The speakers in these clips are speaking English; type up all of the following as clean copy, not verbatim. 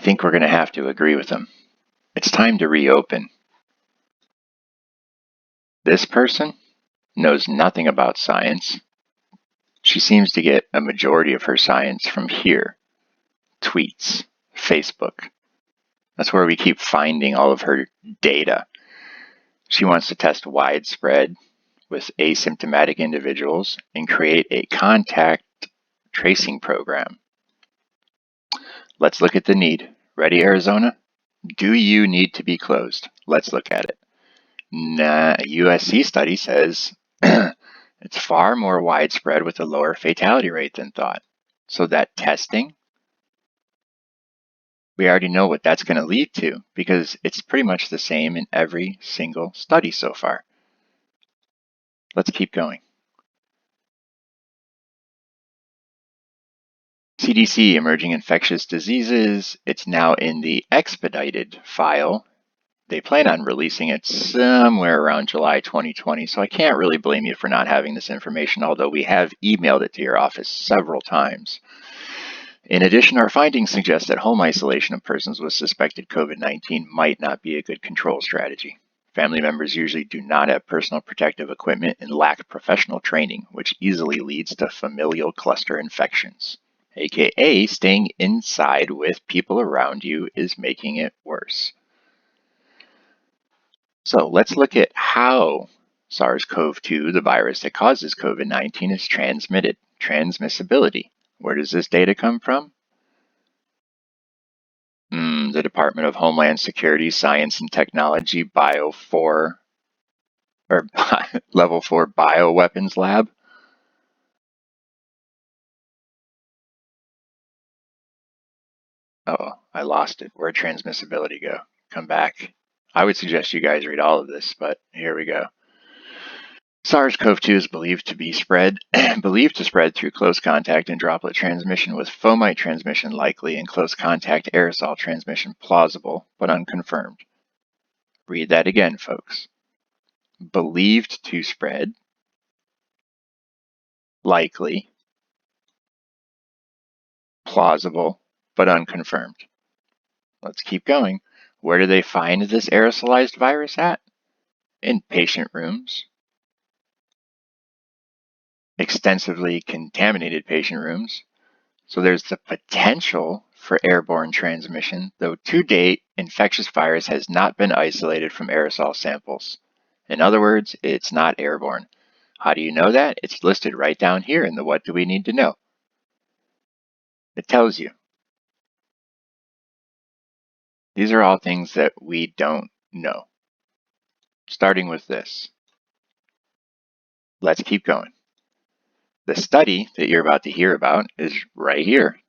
think we're going to have to agree with him. It's time to reopen. This person knows nothing about science. She seems to get a majority of her science from here. Tweets, Facebook. That's where we keep finding all of her data. She wants to test widespread with asymptomatic individuals and create a contact tracing program. Let's look at the need. Ready, Arizona? Do you need to be closed? Let's look at it. USC study says it's far more widespread with a lower fatality rate than thought. So that testing, we already know what that's going to lead to because it's pretty much the same in every single study so far. Let's keep going. CDC Emerging Infectious Diseases, it's now in the expedited file. They plan on releasing it somewhere around July 2020, so I can't really blame you for not having this information, although we have emailed it to your office several times. In addition, our findings suggest that home isolation of persons with suspected COVID-19 might not be a good control strategy. Family members usually do not have personal protective equipment and lack professional training, which easily leads to familial cluster infections, aka staying inside with people around you is making it worse. So let's look at how SARS-CoV-2, the virus that causes COVID-19, is transmitted. Transmissibility. Where does this data come from? The Department of Homeland Security, Science and Technology, Level 4 Bioweapons Lab. Oh, I lost it. Where'd transmissibility go? Come back. I would suggest you guys read all of this, but here we go. SARS-CoV-2 is believed to spread through close contact and droplet transmission, with fomite transmission likely and close contact aerosol transmission plausible but unconfirmed. Read that again, folks. Believed to spread, likely, plausible but unconfirmed. Let's keep going. Where do they find this aerosolized virus at? In patient rooms, extensively contaminated patient rooms. So there's the potential for airborne transmission, though to date, infectious virus has not been isolated from aerosol samples. In other words, it's not airborne. How do you know that? It's listed right down here in the what do we need to know. It tells you. These are all things that we don't know. Starting with this. Let's keep going. The study that you're about to hear about is right here.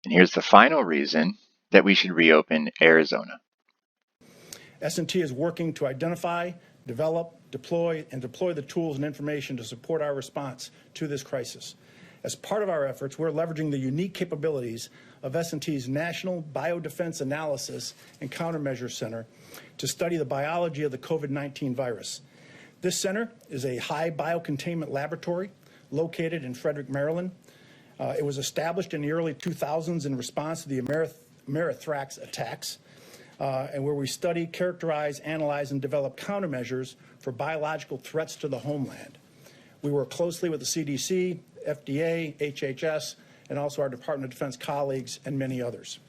And here's the final reason that we should reopen Arizona. S&T is working to identify, develop, deploy the tools and information to support our response to this crisis. As part of our efforts, we're leveraging the unique capabilities of S&T's National Biodefense Analysis and Countermeasures Center to study the biology of the COVID-19 virus. This center is a high biocontainment laboratory located in Frederick, Maryland. It was established in the early 2000s in response to the Amerithrax attacks, and where we study, characterize, analyze, and develop countermeasures for biological threats to the homeland. We work closely with the CDC, FDA, HHS, and also our Department of Defense colleagues and many others.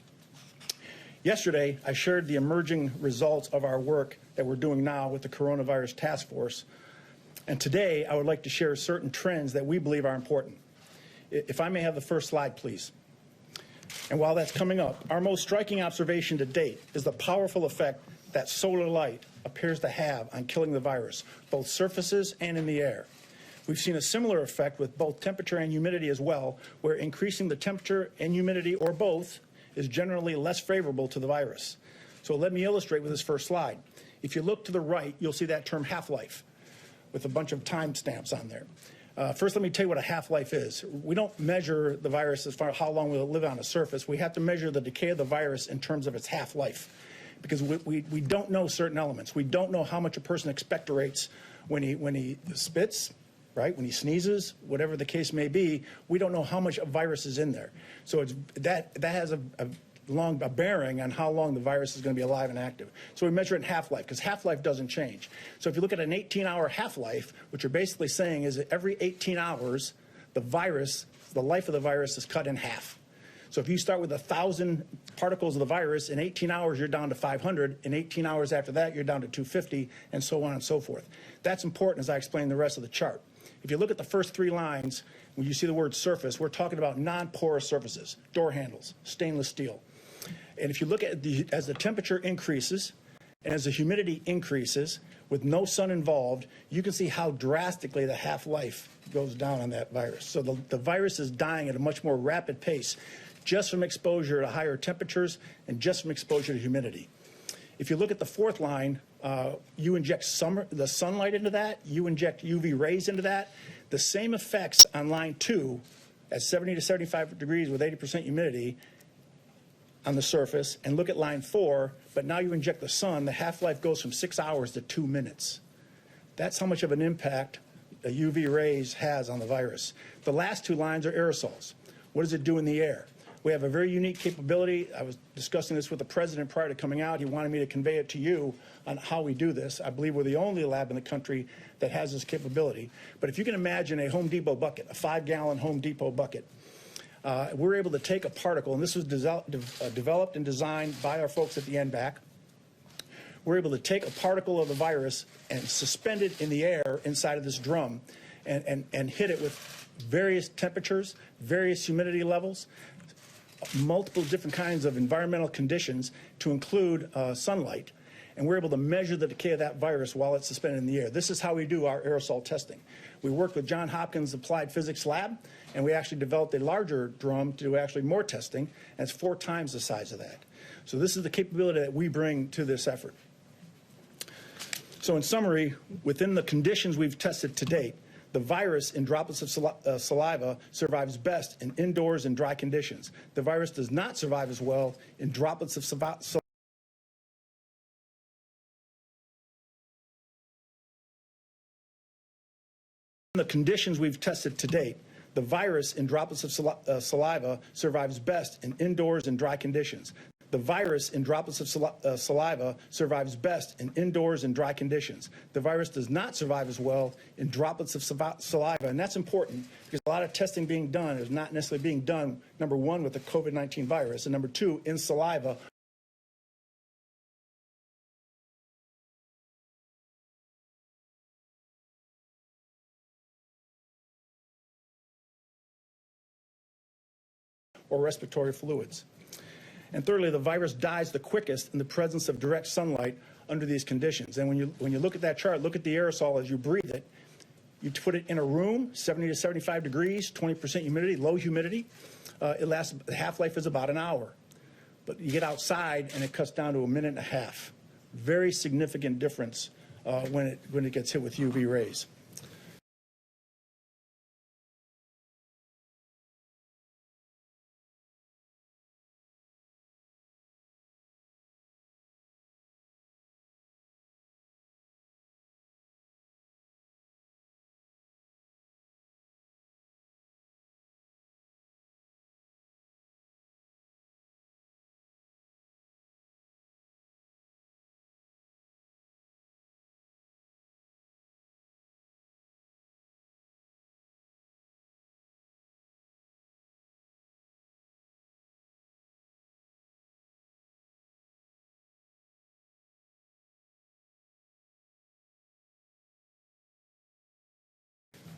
Yesterday, I shared the emerging results of our work that we're doing now with the Coronavirus Task Force. And today, I would like to share certain trends that we believe are important. If I may have the first slide, please. And while that's coming up, our most striking observation to date is the powerful effect that solar light appears to have on killing the virus, both surfaces and in the air. We've seen a similar effect with both temperature and humidity as well, where increasing the temperature and humidity, or both, is generally less favorable to the virus. So let me illustrate with this first slide. If you look to the right, you'll see that term half-life with a bunch of timestamps on there. First, let me tell you what a half-life is. We don't measure the virus as far as how long will it live on a surface. We have to measure the decay of the virus in terms of its half-life, because we don't know certain elements. We don't know how much a person expectorates when he spits, right? When he sneezes, whatever the case may be, we don't know how much virus is in there. So that has a bearing on how long the virus is going to be alive and active. So we measure it in half-life, because half-life doesn't change. So if you look at an 18-hour half-life, what you're basically saying is that every 18 hours, the life of the virus is cut in half. So if you start with 1,000 particles of the virus, in 18 hours, you're down to 500. In 18 hours after that, you're down to 250, and so on and so forth. That's important as I explain the rest of the chart. If you look at the first 3 lines, when you see the word surface, we're talking about non-porous surfaces, door handles, stainless steel. And if you look at as the temperature increases and as the humidity increases with no sun involved, you can see how drastically the half-life goes down on that virus. So the virus is dying at a much more rapid pace just from exposure to higher temperatures and just from exposure to humidity. If you look at the 4th line, you inject the sunlight into that, you inject UV rays into that. The same effects on line 2 at 70 to 75 degrees with 80% humidity on the surface, and look at line 4, but now you inject the sun, the half-life goes from 6 hours to 2 minutes. That's how much of an impact the UV rays has on the virus. The last 2 lines are aerosols. What does it do in the air? We have a very unique capability. I was discussing this with the president prior to coming out. He wanted me to convey it to you on how we do this. I believe we're the only lab in the country that has this capability. But if you can imagine a Home Depot bucket, a 5-gallon Home Depot bucket, we're able to take a particle, and this was developed and designed by our folks at the NBAC. We're able to take a particle of the virus and suspend it in the air inside of this drum and hit it with various temperatures, various humidity levels, multiple different kinds of environmental conditions to include sunlight. And we're able to measure the decay of that virus while it's suspended in the air. This is how we do our aerosol testing. We worked with Johns Hopkins Applied Physics Lab, and we actually developed a larger drum to do actually more testing, and it's 4 times the size of that. So this is the capability that we bring to this effort. So in summary, within the conditions we've tested to date, the virus in droplets of saliva survives best in indoors and dry conditions. The virus does not survive as well in droplets of saliva. In the conditions we've tested to date, the virus in droplets of saliva survives best in indoors and dry conditions. The virus in droplets of saliva survives best in indoors and dry conditions. The virus does not survive as well in droplets of saliva, and that's important because a lot of testing being done is not necessarily being done, number 1, with the COVID-19 virus, and number 2, in saliva. Or respiratory fluids. And thirdly, the virus dies the quickest in the presence of direct sunlight under these conditions. And when you look at that chart, look at the aerosol as you breathe it. You put it in a room, 70 to 75 degrees, 20% humidity, low humidity. The half-life is about an hour. But you get outside and it cuts down to 1.5 minutes. Very significant difference when it gets hit with UV rays.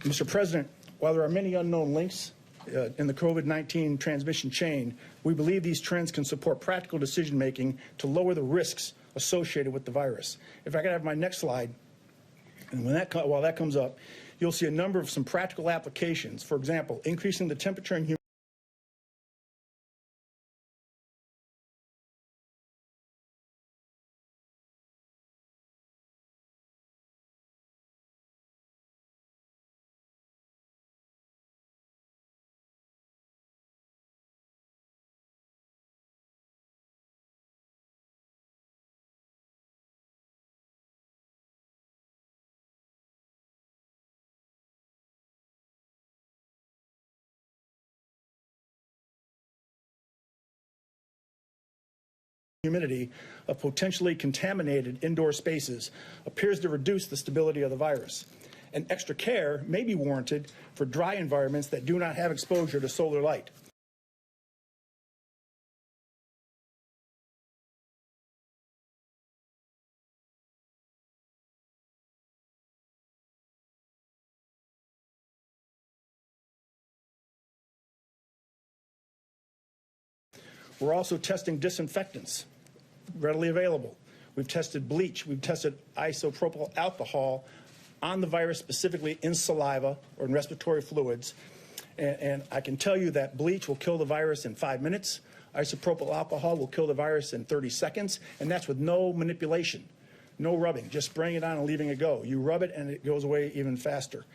Mr. President, while there are many unknown links in the COVID-19 transmission chain, we believe these trends can support practical decision-making to lower the risks associated with the virus. If I could have my next slide, and while that comes up, you'll see a number of some practical applications. For example, increasing the temperature and humidity humidity of potentially contaminated indoor spaces appears to reduce the stability of the virus. And extra care may be warranted for dry environments that do not have exposure to solar light. We're also testing disinfectants readily available. We've tested bleach. We've tested isopropyl alcohol on the virus, specifically in saliva or in respiratory fluids. And I can tell you that bleach will kill the virus in 5 minutes. Isopropyl alcohol will kill the virus in 30 seconds. And that's with no manipulation, no rubbing, just spraying it on and leaving it go. You rub it and it goes away even faster.